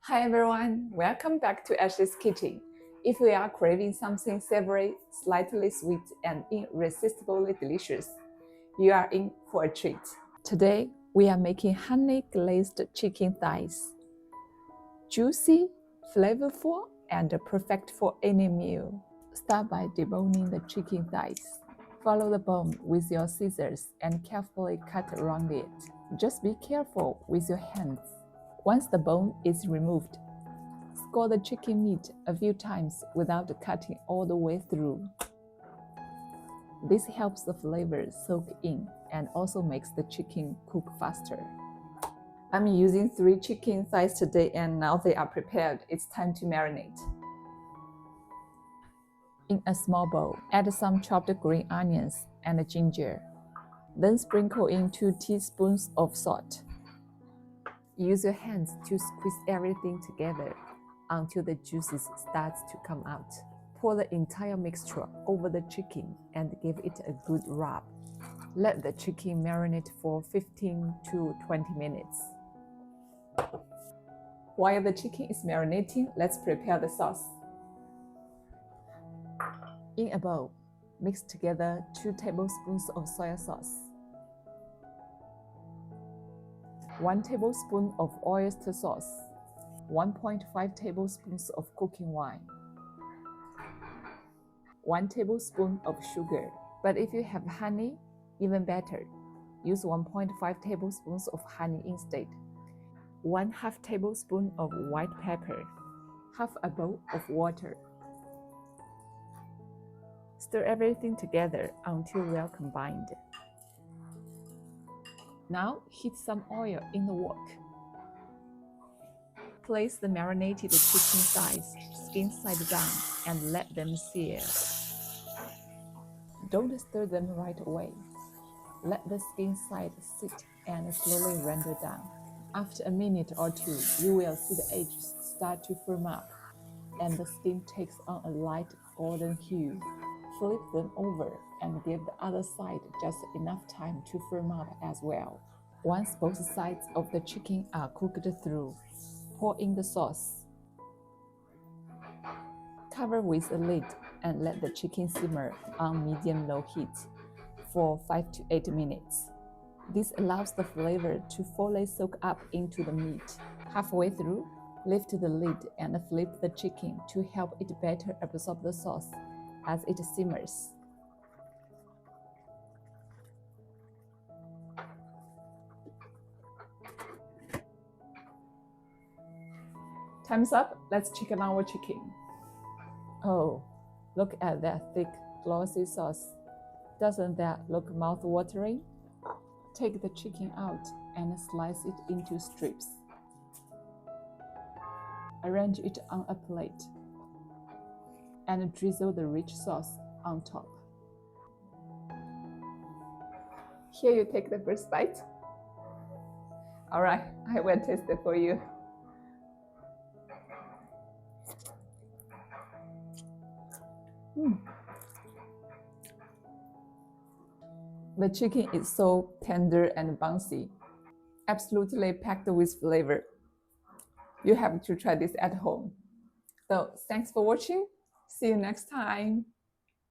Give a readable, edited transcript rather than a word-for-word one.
Hi everyone, welcome back to Ashley's Kitchen. If you are craving something savory, slightly sweet, and irresistibly delicious, you are in for a treat. Today, we are making honey glazed chicken thighs. Juicy, flavorful, and perfect for any meal. Start by deboning the chicken thighs. Follow the bone with your scissors and carefully cut around it. Just be careful with your hands. Once the bone is removed, score the chicken meat a few times without cutting all the way through. This helps the flavor soak in and also makes the chicken cook faster. I'm using 3 chicken thighs today and now they are prepared. It's time to marinate. In a small bowl, add some chopped green onions and ginger. Then sprinkle in 2 teaspoons of salt. Use your hands to squeeze everything together until the juices start to come out. Pour the entire mixture over the chicken and give it a good rub. Let the chicken marinate for 15 to 20 minutes. While the chicken is marinating, let's prepare the sauce. In a bowl, mix together 2 tablespoons of soy sauce, 1 tablespoon of oyster sauce, 1.5 tablespoons of cooking wine, 1 tablespoon of sugar. But if you have honey, even better. Use 1.5 tablespoons of honey instead. 1/2 tablespoon of white pepper, half a bowl of water. Stir everything together until well combined. Now heat some oil in the wok. Place the marinated chicken thighs skin side down and let them sear. Don't stir them right away. Let the skin side sit and slowly render down. After a minute or two, you will see the edges start to firm up and the skin takes on a light golden hue. Flip them over and give the other side just enough time to firm up as well. Once both sides of the chicken are cooked through, pour in the sauce. Cover with a lid and let the chicken simmer on medium-low heat for 5 to 8 minutes. This allows the flavor to fully soak up into the meat. Halfway through, lift the lid and flip the chicken to help it better absorb the sauce as it simmers. Time's up, let's check on our chicken. Oh, look at that thick, glossy sauce. Doesn't that look mouth-watering? Take the chicken out and slice it into strips. Arrange it on a plate and drizzle the rich sauce on top. Here you take the first bite. Alright, I will taste it for you. The chicken is so tender and bouncy, absolutely packed with flavor. You have to try this at home. So, thanks for watching. See you next time.